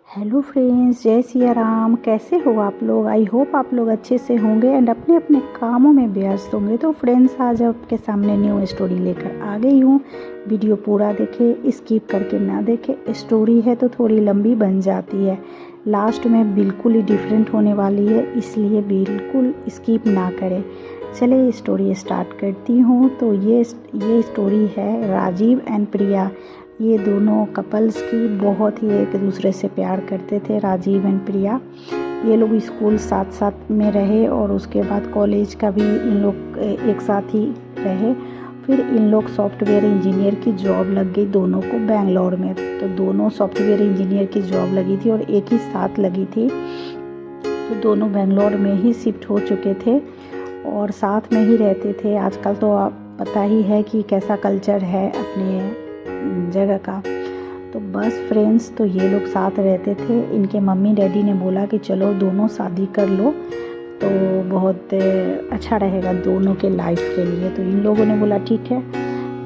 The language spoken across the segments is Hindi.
हेलो फ्रेंड्स, जय सिया राम। कैसे हो आप लोग? आई होप आप लोग अच्छे से होंगे एंड अपने अपने कामों में व्यस्त होंगे। तो फ्रेंड्स, आज आपके सामने न्यू स्टोरी लेकर आ गई हूँ। वीडियो पूरा देखें, स्किप करके ना देखें। स्टोरी है तो थोड़ी लंबी बन जाती है, लास्ट में बिल्कुल ही डिफरेंट होने वाली है, इसलिए बिल्कुल स्किप ना करें। चलिए स्टोरी स्टार्ट करती हूँ। तो ये स्टोरी है राजीव एंड प्रिया। ये दोनों कपल्स की बहुत ही एक दूसरे से प्यार करते थे, राजीव एंड प्रिया। ये लोग स्कूल साथ साथ में रहे और उसके बाद कॉलेज का भी इन लोग एक साथ ही रहे। फिर इन लोग सॉफ्टवेयर इंजीनियर की जॉब लग गई दोनों को बेंगलोर में। तो दोनों सॉफ्टवेयर इंजीनियर की जॉब लगी थी और एक ही साथ लगी थी। तो दोनों बेंगलोर में ही शिफ्ट हो चुके थे और साथ में ही रहते थे। आजकल तो आप पता ही है कि कैसा कल्चर है अपने जगह का। तो बस फ्रेंड्स, तो ये लोग साथ रहते थे। इनके मम्मी डैडी ने बोला कि चलो दोनों शादी कर लो तो बहुत अच्छा रहेगा दोनों के लाइफ के लिए। तो इन लोगों ने बोला ठीक है,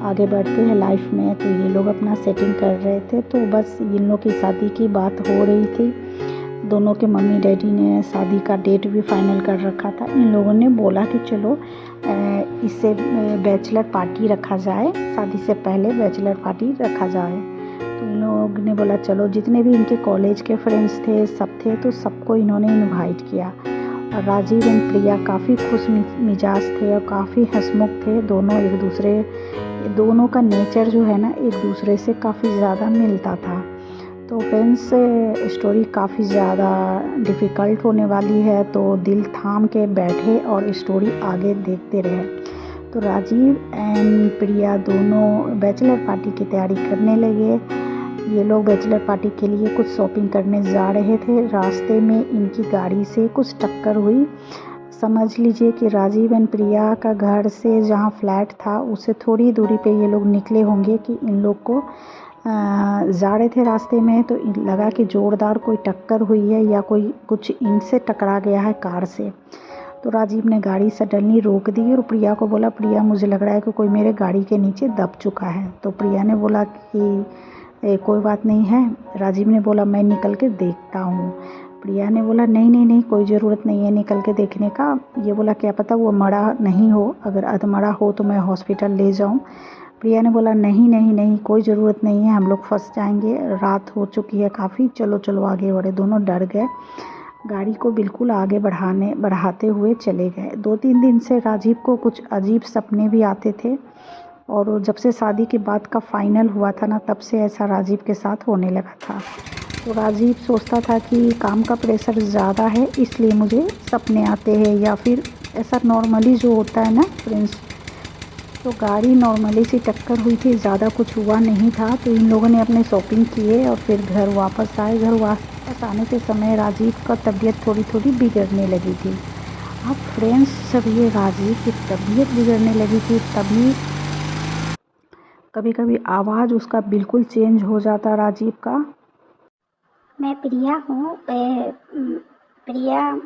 आगे बढ़ते हैं लाइफ में। तो ये लोग अपना सेटिंग कर रहे थे। तो बस इन लोग की शादी की बात हो रही थी। दोनों के मम्मी डैडी ने शादी का डेट भी फाइनल कर रखा था। इन लोगों ने बोला कि चलो इससे बैचलर पार्टी रखा जाए, शादी से पहले बैचलर पार्टी रखा जाए। तो इन लोगों ने बोला चलो, जितने भी इनके कॉलेज के फ्रेंड्स थे सब थे, तो सबको इन्होंने इनवाइट किया। और राजीव एंड प्रिया काफ़ी खुश मिजाज थे और काफ़ी हंसमुख थे। दोनों का नेचर जो है ना, एक दूसरे से काफ़ी ज़्यादा मिलता था। तो फ्रेंड्स, स्टोरी काफ़ी ज़्यादा डिफ़िकल्ट होने वाली है, तो दिल थाम के बैठे और स्टोरी आगे देखते रहे। तो राजीव एंड प्रिया दोनों बैचलर पार्टी की तैयारी करने लगे। ये लोग बैचलर पार्टी के लिए कुछ शॉपिंग करने जा रहे थे। रास्ते में इनकी गाड़ी से कुछ टक्कर हुई। समझ लीजिए कि राजीव एंड प्रिया का घर से जहाँ फ्लैट था उससे थोड़ी दूरी पे ये लोग निकले होंगे कि इन लोग को जा रहे थे रास्ते में। तो लगा कि ज़ोरदार कोई टक्कर हुई है या कोई कुछ इनसे टकरा गया है कार से। तो राजीव ने गाड़ी सडनली रोक दी और प्रिया को बोला, प्रिया मुझे लग रहा है कि कोई मेरे गाड़ी के नीचे दब चुका है। तो प्रिया ने बोला कि कोई बात नहीं है। राजीव ने बोला मैं निकल के देखता हूँ। प्रिया ने बोला नहीं नहीं नहीं, कोई ज़रूरत नहीं है निकल के देखने का। ये बोला क्या पता वो मरा नहीं हो, अगर अधमरा हो तो मैं हॉस्पिटल ले जाऊँ। प्रिया ने बोला नहीं नहीं नहीं, कोई ज़रूरत नहीं है, हम लोग फंस जाएंगे, रात हो चुकी है काफ़ी, चलो चलो आगे बढ़े। दोनों डर गए, गाड़ी को बिल्कुल आगे बढ़ाते हुए चले गए। 2-3 दिन से राजीव को कुछ अजीब सपने भी आते थे और जब से शादी के बाद का फाइनल हुआ था ना, तब से ऐसा राजीव के साथ होने लगा था। तो राजीव सोचता था कि काम का प्रेशर ज़्यादा है इसलिए मुझे सपने आते हैं, या फिर ऐसा नॉर्मली जो होता है ना फ्रेंड्स। तो गाड़ी नॉर्मली सी टक्कर हुई थी, ज़्यादा कुछ हुआ नहीं था। तो इन लोगों ने अपने शॉपिंग किए और फिर घर वापस आए। घर वापस आने के समय राजीव का तबीयत थोड़ी थोड़ी बिगड़ने लगी थी। अब फ्रेंड्स, जब ये राजीव की तबीयत बिगड़ने लगी थी तभी कभी कभी आवाज़ उसका बिल्कुल चेंज हो जाता राजीव का। मैं प्रिया हूँ। प्रिया,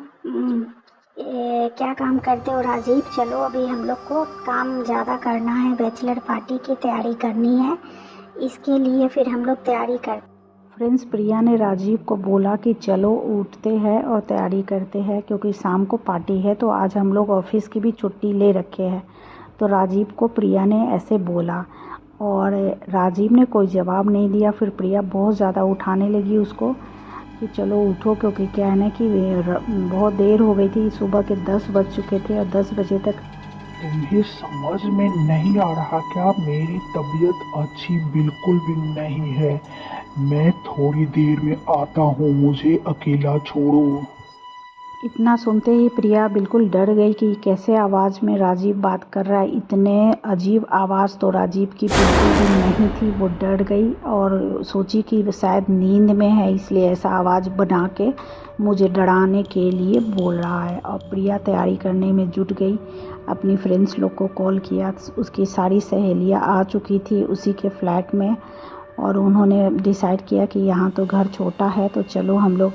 क्या काम करते हो राजीव? चलो अभी हम लोग को काम ज़्यादा करना है, बैचलर पार्टी की तैयारी करनी है, इसके लिए फिर हम लोग तैयारी कर। फ्रेंड्स, प्रिया ने राजीव को बोला कि चलो उठते हैं और तैयारी करते हैं, क्योंकि शाम को पार्टी है। तो आज हम लोग ऑफिस की भी छुट्टी ले रखे हैं। तो राजीव को प्रिया ने ऐसे बोला और राजीव ने कोई जवाब नहीं दिया। फिर प्रिया बहुत ज़्यादा उठाने लगी उसको कि चलो उठो, क्योंकि क्या है ना कि बहुत देर हो गई थी, सुबह के 10 बज चुके थे और 10 बजे तक। तुम्हें समझ में नहीं आ रहा क्या? मेरी तबीयत अच्छी बिल्कुल भी नहीं है। मैं थोड़ी देर में आता हूँ, मुझे अकेला छोड़ो। इतना सुनते ही प्रिया बिल्कुल डर गई कि कैसे आवाज़ में राजीव बात कर रहा है। इतने अजीब आवाज़ तो राजीव की बिल्कुल भी नहीं थी। वो डर गई और सोची कि शायद नींद में है, इसलिए ऐसा आवाज़ बना के मुझे डराने के लिए बोल रहा है। और प्रिया तैयारी करने में जुट गई। अपनी फ्रेंड्स लोग को कॉल किया, उसकी सारी सहेलियाँ आ चुकी थी उसी के फ्लैट में। और उन्होंने डिसाइड किया कि यहाँ तो घर छोटा है, तो चलो हम लोग।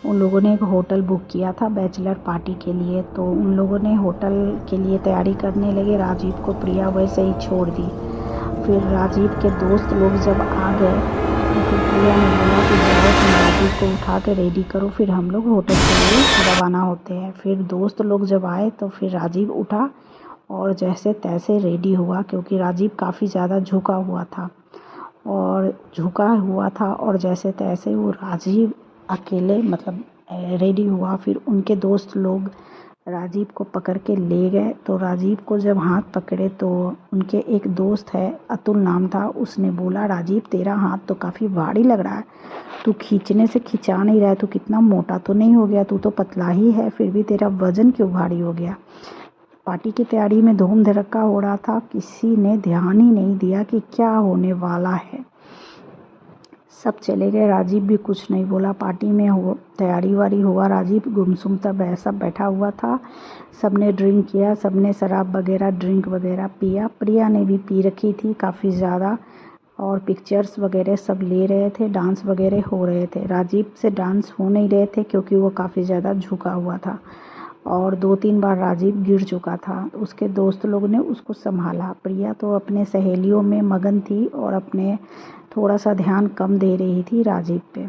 उन लोगों ने एक होटल बुक किया था बैचलर पार्टी के लिए। तो उन लोगों ने होटल के लिए तैयारी करने लगे। राजीव को प्रिया वैसे ही छोड़ दी। फिर राजीव के दोस्त लोग जब आ गए तो फिर प्रिया ने बोला कि जाओ तुम राजीव को उठा के रेडी करो, फिर हम लोग होटल के लिए रवाना होते हैं। फिर दोस्त लोग जब आए तो फिर राजीव उठा और जैसे तैसे रेडी हुआ, क्योंकि राजीव काफ़ी ज़्यादा झुका हुआ था और जैसे तैसे वो राजीव अकेले मतलब रेडी हुआ। फिर उनके दोस्त लोग राजीव को पकड़ के ले गए। तो राजीव को जब हाथ पकड़े तो उनके एक दोस्त है, अतुल नाम था, उसने बोला, राजीव तेरा हाथ तो काफ़ी भारी लग रहा है, तू खींचने से खिंचा नहीं रहा है, तू कितना मोटा तो नहीं हो गया, तू तो पतला ही है, फिर भी तेरा वज़न क्यों भारी हो गया। पार्टी की तैयारी में धूम धड़क्का हो रहा था, किसी ने ध्यान ही नहीं दिया कि क्या होने वाला है। सब चले गए, राजीव भी कुछ नहीं बोला। पार्टी में तैयारी वारी हुआ, राजीव गुमसुम तब ऐसा बैठा हुआ था। सबने ड्रिंक किया, सबने शराब वगैरह ड्रिंक वगैरह पिया। प्रिया ने भी पी रखी थी काफ़ी ज़्यादा, और पिक्चर्स वगैरह सब ले रहे थे, डांस वगैरह हो रहे थे। राजीव से डांस हो नहीं रहे थे क्योंकि वो काफ़ी ज़्यादा झुका हुआ था और 2-3 बार राजीव गिर चुका था। उसके दोस्त लोग ने उसको संभाला। प्रिया तो अपने सहेलियों में मगन थी और अपने थोड़ा सा ध्यान कम दे रही थी राजीव पे।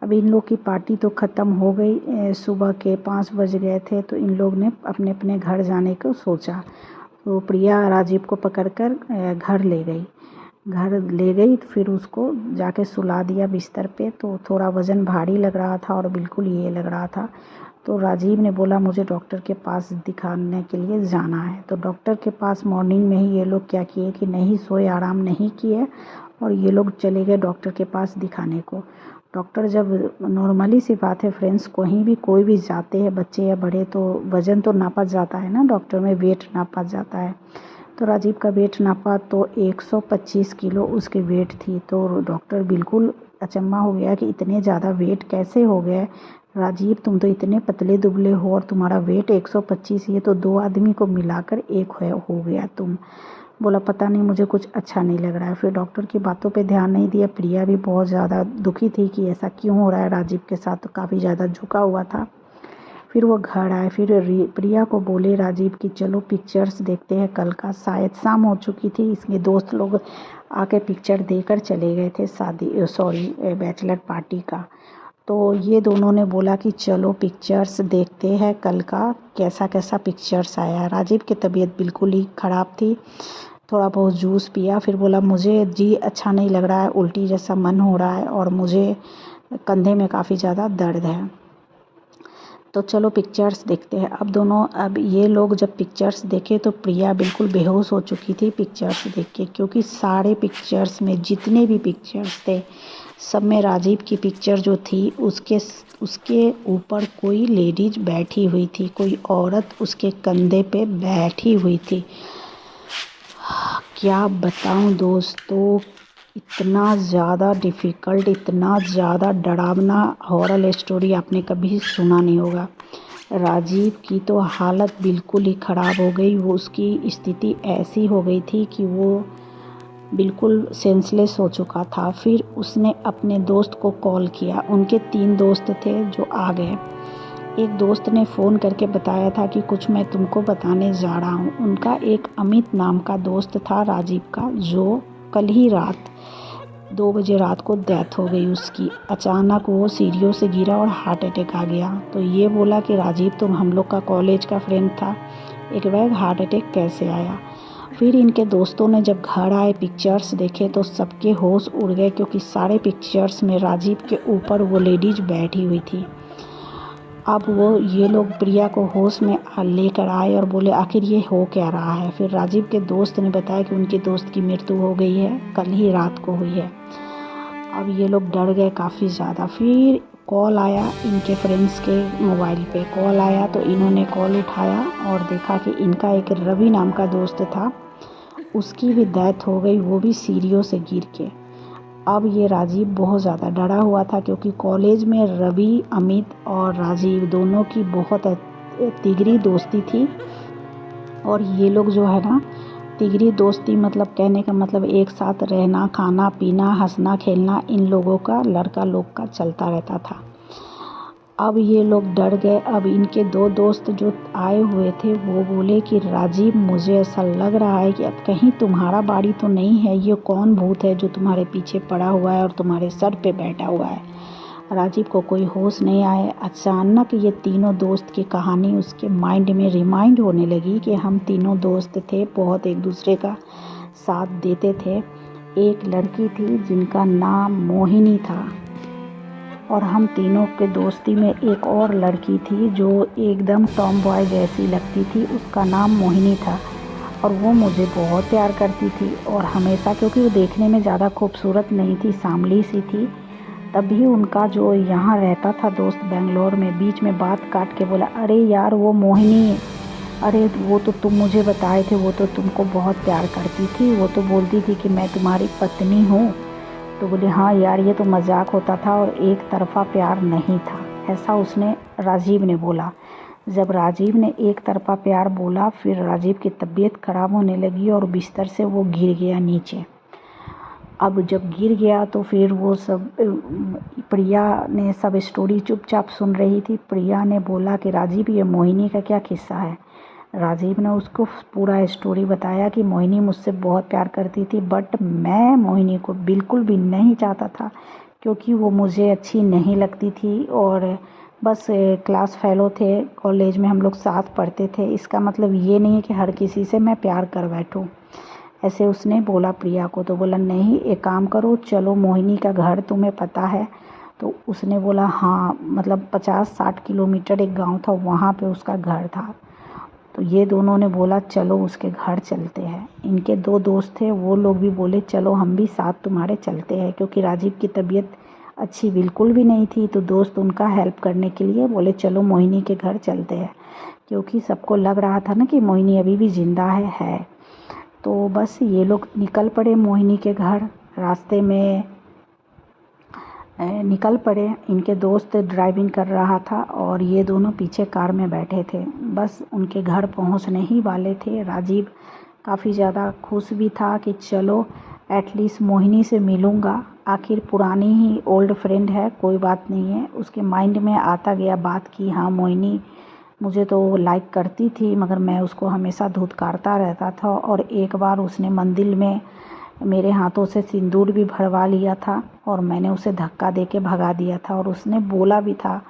अब इन लोग की पार्टी तो ख़त्म हो गई, सुबह के 5 बज गए थे, तो इन लोग ने अपने अपने घर जाने को सोचा। तो प्रिया राजीव को पकड़कर घर ले गई। फिर उसको जाके सुला दिया बिस्तर पे। तो थोड़ा वज़न भारी लग रहा था और बिल्कुल ये लग रहा था। तो राजीव ने बोला, मुझे डॉक्टर के पास दिखाने के लिए जाना है। तो डॉक्टर के पास मॉर्निंग में ही ये लोग क्या किए कि नहीं सोए, आराम नहीं किए और ये लोग चले गए डॉक्टर के पास दिखाने को। डॉक्टर जब नॉर्मली सी बात है फ्रेंड्स, कहीं भी कोई भी जाते हैं, बच्चे या बड़े, तो वज़न तो नापा जाता है ना, डॉक्टर में वेट नापा जाता है। तो राजीव का वेट नापा तो 125 किलो उसके वेट थी। तो डॉक्टर बिल्कुल अचंभा हो गया कि इतने ज़्यादा वेट कैसे हो गए राजीव, तुम तो इतने पतले दुबले हो और तुम्हारा वेट 125, ये तो 2 आदमी को मिलाकर एक हो गया तुम। बोला पता नहीं, मुझे कुछ अच्छा नहीं लग रहा है। फिर डॉक्टर की बातों पे ध्यान नहीं दिया। प्रिया भी बहुत ज़्यादा दुखी थी कि ऐसा क्यों हो रहा है राजीव के साथ, तो काफ़ी ज़्यादा झुका हुआ था। फिर वो घर आए। फिर प्रिया को बोले राजीव कि चलो पिक्चर्स देखते हैं कल का। शायद शाम हो चुकी थी, इसके दोस्त लोग आके पिक्चर देकर चले गए थे बैचलर पार्टी का। तो ये दोनों ने बोला कि चलो पिक्चर्स देखते हैं कल का, कैसा कैसा पिक्चर्स आया। राजीव की तबीयत बिल्कुल ही ख़राब थी, थोड़ा बहुत जूस पिया। फिर बोला मुझे जी अच्छा नहीं लग रहा है, उल्टी जैसा मन हो रहा है और मुझे कंधे में काफ़ी ज़्यादा दर्द है, तो चलो पिक्चर्स देखते हैं। अब ये लोग जब पिक्चर्स देखे तो प्रिया बिल्कुल बेहोश हो चुकी थी पिक्चर्स देख के, क्योंकि सारे पिक्चर्स में जितने भी पिक्चर्स थे सब में राजीव की पिक्चर जो थी उसके ऊपर कोई लेडीज बैठी हुई थी, कोई औरत उसके कंधे पे बैठी हुई थी। क्या बताऊं दोस्तों, इतना ज़्यादा डिफ़िकल्ट, इतना ज़्यादा डरावना हॉरर स्टोरी आपने कभी सुना नहीं होगा। राजीव की तो हालत बिल्कुल ही ख़राब हो गई। वो उसकी स्थिति ऐसी हो गई थी कि वो बिल्कुल सेंसलेस हो चुका था। फिर उसने अपने दोस्त को कॉल किया। उनके 3 दोस्त थे जो आ गए। एक दोस्त ने फ़ोन करके बताया था कि कुछ मैं तुमको बताने जा रहा हूँ। उनका एक अमित नाम का दोस्त था राजीव का, जो कल ही रात 2 बजे रात को डेथ हो गई उसकी। अचानक वो सीढ़ियों से गिरा और हार्ट अटैक आ गया। तो ये बोला कि राजीव तुम हम लोग का कॉलेज का फ्रेंड था, एक बार हार्ट अटैक कैसे आया। फिर इनके दोस्तों ने जब घर आए पिक्चर्स देखे तो सबके होश उड़ गए, क्योंकि सारे पिक्चर्स में राजीव के ऊपर वो लेडीज बैठी हुई थी। अब ये लोग प्रिया को होश में लेकर आए और बोले आखिर ये हो क्या रहा है। फिर राजीव के दोस्त ने बताया कि उनके दोस्त की मृत्यु हो गई है, कल ही रात को हुई है। अब ये लोग डर गए काफ़ी ज़्यादा। फिर कॉल आया, इनके फ्रेंड्स के मोबाइल पे कॉल आया, तो इन्होंने कॉल उठाया और देखा कि इनका एक रवि नाम का दोस्त था, उसकी भी डेथ हो गई, वो भी सीढ़ियों से गिर के। अब ये राजीव बहुत ज़्यादा डरा हुआ था, क्योंकि कॉलेज में रवि, अमित और राजीव दोनों की बहुत तिगरी दोस्ती थी। और ये लोग जो है ना, तिगरी दोस्ती मतलब कहने का मतलब एक साथ रहना, खाना पीना, हंसना खेलना, इन लोगों का, लड़का लोग का चलता रहता था। अब ये लोग डर गए। अब इनके 2 दोस्त जो आए हुए थे वो बोले कि राजीव मुझे ऐसा लग रहा है कि अब कहीं तुम्हारा बाड़ी तो नहीं है, ये कौन भूत है जो तुम्हारे पीछे पड़ा हुआ है और तुम्हारे सर पे बैठा हुआ है। राजीव को कोई होश नहीं आया। अचानक ये तीनों दोस्त की कहानी उसके माइंड में रिमाइंड होने लगी कि हम तीनों दोस्त थे, बहुत एक दूसरे का साथ देते थे। एक लड़की थी जिनका नाम मोहिनी था और हम तीनों के दोस्ती में एक और लड़की थी जो एकदम टॉम बॉय जैसी लगती थी, उसका नाम मोहिनी था और वो मुझे बहुत प्यार करती थी। और हमेशा, क्योंकि वो देखने में ज़्यादा खूबसूरत नहीं थी, सांवली सी थी, तभी उनका जो यहाँ रहता था दोस्त बेंगलोर में, बीच में बात काट के बोला, अरे यार वो मोहिनी है, अरे वो तो तुम मुझे बताए थे, वो तो तुमको बहुत प्यार करती थी, वो तो बोलती थी कि मैं तुम्हारी पत्नी हूँ। तो बोले हाँ यार ये तो मजाक होता था और एक तरफ़ा प्यार नहीं था, ऐसा उसने राजीव ने बोला। जब राजीव ने एक तरफ़ा प्यार बोला फिर राजीव की तबीयत ख़राब होने लगी और बिस्तर से वो गिर गया नीचे। अब जब गिर गया तो फिर वो सब प्रिया ने सब स्टोरी चुपचाप सुन रही थी। प्रिया ने बोला कि राजीव ये मोहिनी का क्या किस्सा है। राजीव ने उसको पूरा स्टोरी बताया कि मोहिनी मुझसे बहुत प्यार करती थी, बट मैं मोहिनी को बिल्कुल भी नहीं चाहता था क्योंकि वो मुझे अच्छी नहीं लगती थी और बस क्लास फेलो थे, कॉलेज में हम लोग साथ पढ़ते थे। इसका मतलब ये नहीं है कि हर किसी से मैं प्यार कर बैठूं, ऐसे उसने बोला प्रिया को। तो बोला नहीं, एक काम करो, चलो मोहिनी का घर तुम्हें पता है। तो उसने बोला हाँ, मतलब 50-60 किलोमीटर एक गांव था, वहाँ पे उसका घर था। तो ये दोनों ने बोला चलो उसके घर चलते हैं। इनके दो दोस्त थे, वो लोग भी बोले चलो हम भी साथ तुम्हारे चलते हैं, क्योंकि राजीव की तबीयत अच्छी बिल्कुल भी नहीं थी। तो दोस्त उनका हेल्प करने के लिए बोले चलो मोहिनी के घर चलते हैं, क्योंकि सबको लग रहा था ना कि मोहिनी अभी भी ज़िंदा है। तो बस ये लोग निकल पड़े मोहिनी के घर। रास्ते में निकल पड़े। इनके दोस्त ड्राइविंग कर रहा था और ये दोनों पीछे कार में बैठे थे। बस उनके घर पहुंचने ही वाले थे। राजीव काफ़ी ज़्यादा खुश भी था कि चलो एटलीस्ट मोहिनी से मिलूँगा, आखिर पुरानी ही ओल्ड फ्रेंड है, कोई बात नहीं है। उसके माइंड में आता गया बात कि हाँ मोहिनी मुझे तो लाइक करती थी, मगर मैं उसको हमेशा धुतकारता रहता था और एक बार उसने मंदिर में मेरे हाथों से सिंदूर भी भरवा लिया था और मैंने उसे धक्का देके भगा दिया था। और उसने बोला भी था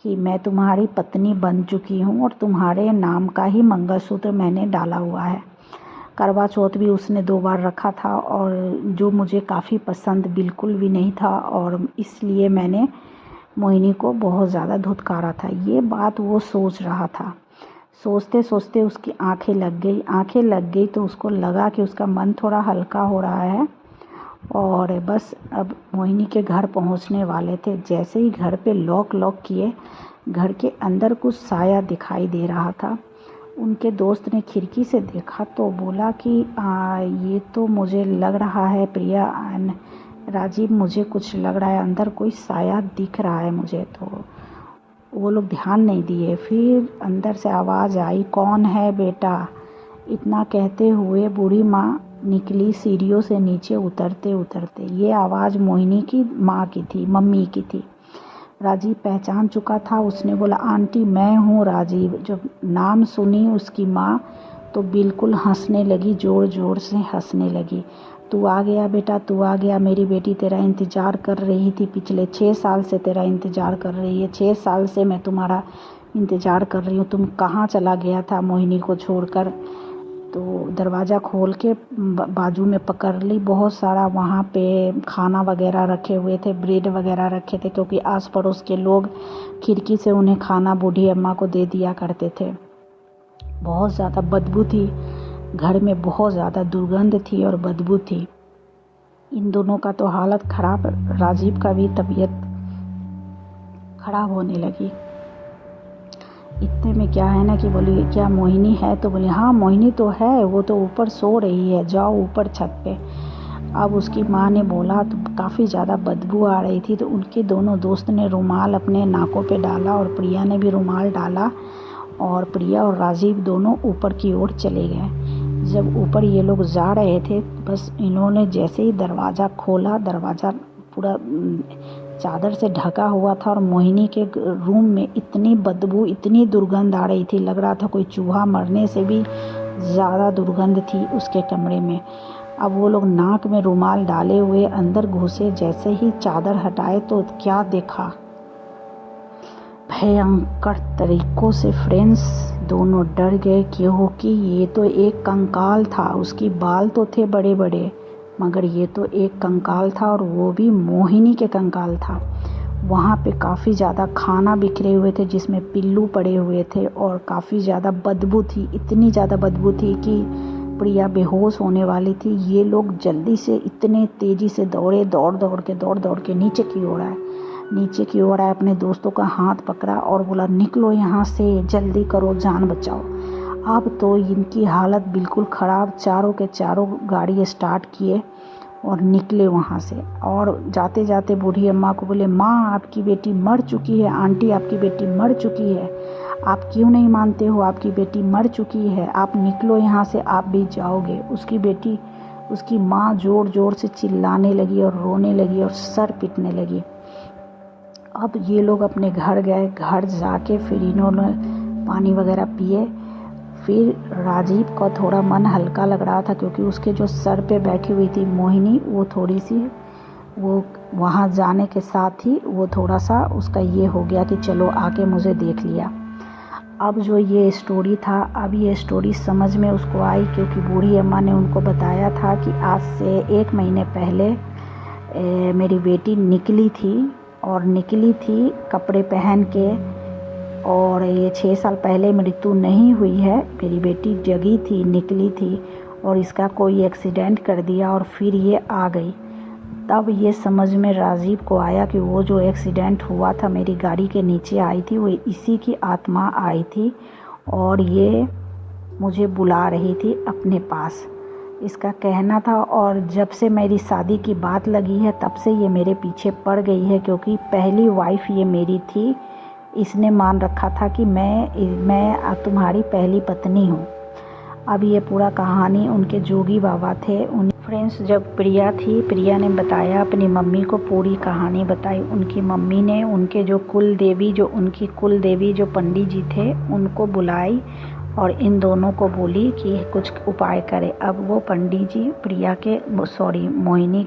कि मैं तुम्हारी पत्नी बन चुकी हूँ और तुम्हारे नाम का ही मंगलसूत्र मैंने डाला हुआ है। करवा चौथ भी उसने 2 बार रखा था और जो मुझे काफ़ी पसंद बिल्कुल भी नहीं था और इसलिए मैंने मोहिनी को बहुत ज़्यादा धुतकारा था। ये बात वो सोच रहा था। सोचते सोचते उसकी आंखें लग गई तो उसको लगा कि उसका मन थोड़ा हल्का हो रहा है और बस अब मोहिनी के घर पहुंचने वाले थे। जैसे ही घर पे लॉक किए, घर के अंदर कुछ साया दिखाई दे रहा था। उनके दोस्त ने खिड़की से देखा तो बोला कि ये तो मुझे लग रहा है प्रिया एंड राजीव, मुझे कुछ लग रहा है, अंदर कोई साया दिख रहा है मुझे। तो वो लोग ध्यान नहीं दिए। फिर अंदर से आवाज़ आई, कौन है बेटा? इतना कहते हुए बूढ़ी माँ निकली सीढ़ियों से नीचे उतरते उतरते। ये आवाज़ मोहिनी की माँ की थी, मम्मी की थी। राजीव पहचान चुका था। उसने बोला आंटी मैं हूँ राजीव। जब नाम सुनी उसकी माँ तो बिल्कुल हंसने लगी, ज़ोर ज़ोर से हंसने लगी। तू आ गया बेटा, तू आ गया, मेरी बेटी तेरा इंतज़ार कर रही थी, पिछले 6 साल से तेरा इंतज़ार कर रही है। 6 साल से मैं तुम्हारा इंतज़ार कर रही हूँ, तुम कहाँ चला गया था मोहिनी को छोड़कर? तो दरवाज़ा खोल के बाजू में पकड़ ली। बहुत सारा वहाँ पे खाना वगैरह रखे हुए थे, ब्रेड वगैरह रखे थे, क्योंकि आस पड़ोस के लोग खिड़की से उन्हें खाना बूढ़ी अम्मा को दे दिया करते थे। बहुत ज़्यादा बदबू थी घर में, बहुत ज़्यादा दुर्गंध थी और बदबू थी। इन दोनों का तो हालत ख़राब, राजीव का भी तबीयत ख़राब होने लगी। इतने में क्या है ना कि बोली क्या मोहिनी है? तो बोली हाँ मोहिनी तो है, वो तो ऊपर सो रही है, जाओ ऊपर छत पे। अब उसकी माँ ने बोला तो काफ़ी ज़्यादा बदबू आ रही थी, तो उनके दोनों दोस्त ने रुमाल अपने नाकों पे डाला और प्रिया ने भी रुमाल डाला और प्रिया और राजीव दोनों ऊपर की ओर चले गए। जब ऊपर ये लोग जा रहे थे, बस इन्होंने जैसे ही दरवाज़ा खोला, दरवाज़ा पूरा चादर से ढका हुआ था और मोहिनी के रूम में इतनी बदबू, इतनी दुर्गंध आ रही थी, लग रहा था कोई चूहा मरने से भी ज़्यादा दुर्गंध थी उसके कमरे में। अब वो लोग नाक में रुमाल डाले हुए अंदर घुसे। जैसे ही चादर हटाए तो क्या देखा, भयंकर तरीकों से फ्रेंड्स दोनों डर गए, क्योंकि ये तो एक कंकाल था। उसकी बाल तो थे बड़े बड़े, मगर ये तो एक कंकाल था, और वो भी मोहिनी के कंकाल था। वहाँ पे काफ़ी ज़्यादा खाना बिखरे हुए थे जिसमें पिल्लू पड़े हुए थे, और काफ़ी ज़्यादा बदबू थी। इतनी ज़्यादा बदबू थी कि प्रिया बेहोश होने वाली थी। ये लोग जल्दी से इतने तेज़ी से दौड़े, दौड़ दौड़ के नीचे की ओर आए। अपने दोस्तों का हाथ पकड़ा और बोला, निकलो यहाँ से, जल्दी करो, जान बचाओ। अब तो इनकी हालत बिल्कुल ख़राब। चारों के चारों गाड़ी स्टार्ट किए और निकले वहाँ से। और जाते जाते बूढ़ी अम्मा को बोले, माँ आपकी बेटी मर चुकी है, आंटी आपकी बेटी मर चुकी है, आप क्यों नहीं मानते हो, आपकी बेटी मर चुकी है, आप निकलो यहाँ से, आप भी जाओगे। उसकी माँ ज़ोर ज़ोर से चिल्लाने लगी और रोने लगी और सर पीटने लगी। अब ये लोग अपने घर गए। घर जाके फिर इन्होंने पानी वगैरह पिए। फिर राजीव का थोड़ा मन हल्का लग रहा था, क्योंकि उसके जो सर पे बैठी हुई थी मोहिनी, वो थोड़ी सी, वो वहाँ जाने के साथ ही वो थोड़ा सा उसका ये हो गया कि चलो आके मुझे देख लिया। अब जो ये स्टोरी था, अब ये स्टोरी समझ में उसको आई, क्योंकि बूढ़ी अम्मा ने उनको बताया था कि आज से 1 महीने पहले मेरी बेटी निकली थी कपड़े पहन के, और ये 6 साल पहले मृत्यु नहीं हुई है। मेरी बेटी जगी थी, निकली थी, और इसका कोई एक्सीडेंट कर दिया और फिर ये आ गई। तब ये समझ में राजीव को आया कि वो जो एक्सीडेंट हुआ था, मेरी गाड़ी के नीचे आई थी, वो इसी की आत्मा आई थी और ये मुझे बुला रही थी अपने पास, इसका कहना था। और जब से मेरी शादी की बात लगी है तब से ये मेरे पीछे पड़ गई है, क्योंकि पहली वाइफ ये मेरी थी। इसने मान रखा था कि मैं तुम्हारी पहली पत्नी हूँ। अब ये पूरा कहानी उनके जोगी बाबा थे। फ्रेंड्स, जब प्रिया ने बताया, अपनी मम्मी को पूरी कहानी बताई। उनकी मम्मी ने उनकी कुल देवी जो पंडित जी थे उनको बुलाई और इन दोनों को बोली कि कुछ उपाय करे। अब वो पंडित जी मोहिनी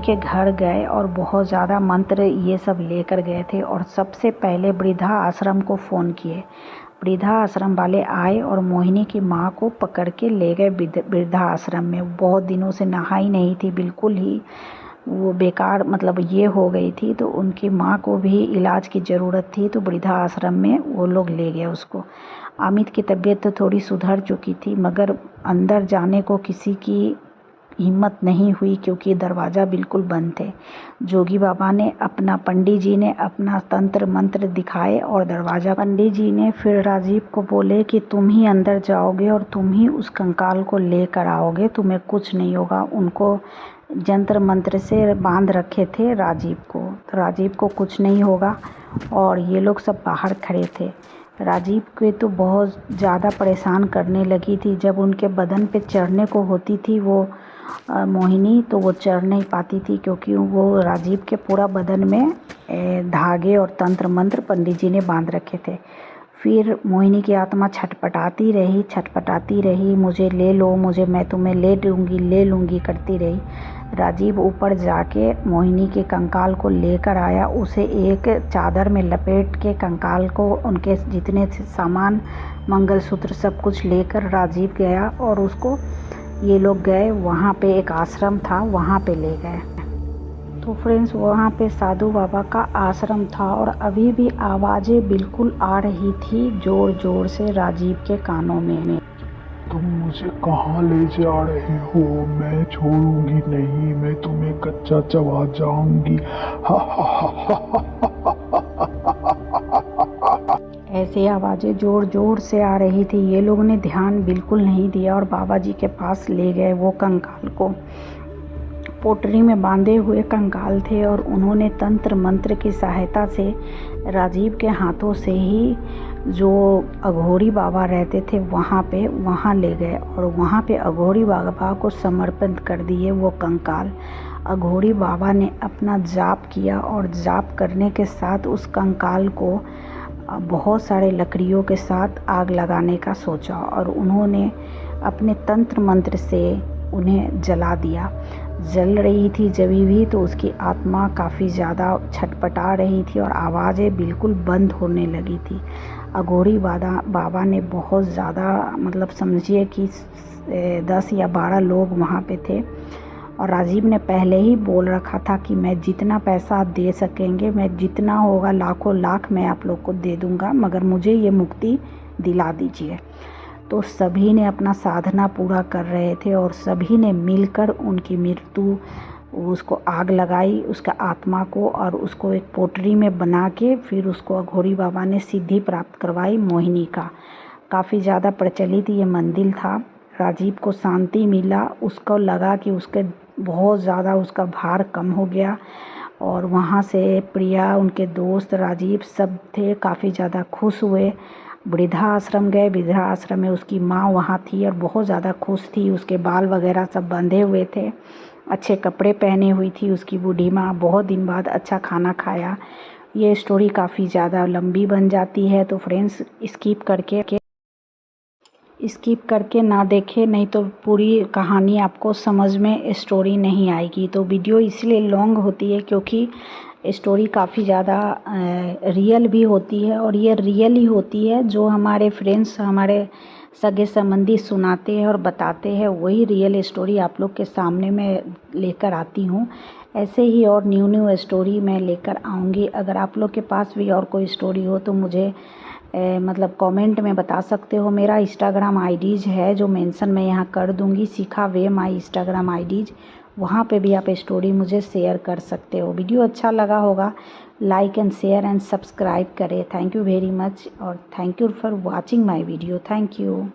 के घर गए और बहुत ज़्यादा मंत्र ये सब लेकर गए थे, और सबसे पहले वृद्धा आश्रम को फ़ोन किए। वृद्धा आश्रम वाले आए और मोहिनी की माँ को पकड़ के ले गए वृद्धा आश्रम में। बहुत दिनों से नहाई नहीं थी, बिल्कुल ही वो बेकार, मतलब ये हो गई थी, तो उनकी माँ को भी इलाज की ज़रूरत थी, तो वृद्धा आश्रम में वो लोग ले गए उसको। अमित की तबीयत तो थोड़ी सुधर चुकी थी, मगर अंदर जाने को किसी की हिम्मत नहीं हुई, क्योंकि दरवाज़ा बिल्कुल बंद थे। पंडित जी ने अपना तंत्र मंत्र दिखाए और दरवाज़ा, पंडित जी ने फिर राजीव को बोले कि तुम ही अंदर जाओगे और तुम ही उस कंकाल को लेकर आओगे, तुम्हें कुछ नहीं होगा। उनको जंत्र मंत्र से बांध रखे थे राजीव को, तो राजीव को कुछ नहीं होगा। और ये लोग सब बाहर खड़े थे। राजीव के तो बहुत ज़्यादा परेशान करने लगी थी। जब उनके बदन पे चढ़ने को होती थी वो मोहिनी, तो वो चढ़ नहीं पाती थी, क्योंकि वो राजीव के पूरा बदन में धागे और तंत्र मंत्र पंडित जी ने बांध रखे थे। फिर मोहिनी की आत्मा छटपटाती रही, मुझे ले लो, मैं तुम्हें ले लूँगी करती रही। राजीव ऊपर जाके मोहिनी के कंकाल को लेकर आया, उसे एक चादर में लपेट के कंकाल को, उनके जितने सामान, मंगलसूत्र सब कुछ लेकर राजीव गया, और उसको ये लोग गए, वहाँ पे एक आश्रम था, वहाँ पे ले गए। तो फ्रेंड्स, वहाँ पे साधु बाबा का आश्रम था, और अभी भी आवाज़ें बिल्कुल आ रही थी ज़ोर ज़ोर से राजीव के कानों में। तुम मुझे कहाँ ले जा रहे हो? मैं छोड़ूंगी नहीं, मैं तुम्हें कच्चा चबा जाऊंगी। ऐसी आवाज़ें ज़ोर ज़ोर से आ रही थी। ये लोग ने ध्यान बिल्कुल नहीं दिया और बाबा जी के पास ले गए वो कंकाल को। पोटरी में बांधे हुए कंकाल थे, और उन्होंने तंत्र मंत्र की सहायता से राजीव के हाथों से ही जो अघोरी बाबा रहते थे वहाँ ले गए, और वहाँ पे अघोरी बाबा को समर्पित कर दिए वो कंकाल। अघोरी बाबा ने अपना जाप किया, और जाप करने के साथ उस कंकाल को बहुत सारे लकड़ियों के साथ आग लगाने का सोचा, और उन्होंने अपने तंत्र मंत्र से उन्हें जला दिया। जल रही थी जब भी तो उसकी आत्मा काफ़ी ज़्यादा छटपटा रही थी और आवाज़ें बिल्कुल बंद होने लगी थी। अघोरी बाबा ने बहुत ज़्यादा मतलब समझिए कि 10 या 12 लोग वहाँ पे थे और राजीव ने पहले ही बोल रखा था कि मैं जितना पैसा आप दे सकेंगे, मैं जितना होगा लाखों लाख मैं आप लोग को दे दूँगा, मगर मुझे ये मुक्ति दिला दीजिए। तो सभी ने अपना साधना पूरा कर रहे थे और सभी ने मिलकर उनकी मृत्यु उसको आग लगाई, उसका आत्मा को, और उसको एक पोटरी में बना के फिर उसको अघोरी बाबा ने सिद्धि प्राप्त करवाई मोहिनी का। काफ़ी ज़्यादा प्रचलित ये मंदिर था। राजीव को शांति मिला, उसको लगा कि उसके बहुत ज़्यादा उसका भार कम हो गया और वहाँ से प्रिया, उनके दोस्त, राजीव सब थे, काफ़ी ज़्यादा खुश हुए। वृद्धा आश्रम गए, वृद्धा आश्रम में उसकी माँ वहाँ थी और बहुत ज़्यादा खुश थी। उसके बाल वगैरह सब बंधे हुए थे, अच्छे कपड़े पहने हुई थी उसकी बूढ़ी माँ। बहुत दिन बाद अच्छा खाना खाया। ये स्टोरी काफ़ी ज़्यादा लंबी बन जाती है, तो फ्रेंड्स स्किप करके ना देखें, नहीं तो पूरी कहानी आपको समझ में स्टोरी नहीं आएगी। तो वीडियो इसलिए लॉन्ग होती है क्योंकि स्टोरी काफ़ी ज़्यादा रियल भी होती है और ये रियल ही होती है। जो हमारे फ्रेंड्स, हमारे सगे संबंधी सुनाते हैं और बताते हैं, वही रियल स्टोरी आप लोग के सामने मैं लेकर आती हूँ। ऐसे ही और न्यू स्टोरी मैं लेकर आऊँगी। अगर आप लोग के पास भी और कोई स्टोरी हो तो मुझे मतलब कमेंट में बता सकते हो। मेरा इंस्टाग्राम आईडीज़ है जो मेंशन मैं यहाँ कर दूँगी, शिखा वे माई इंस्टाग्राम आईडीज़, वहाँ पे भी आप स्टोरी मुझे शेयर कर सकते हो। वीडियो अच्छा लगा होगा, like and share and subscribe करें। थैंक यू वेरी मच और thank you for watching my video. Thank you.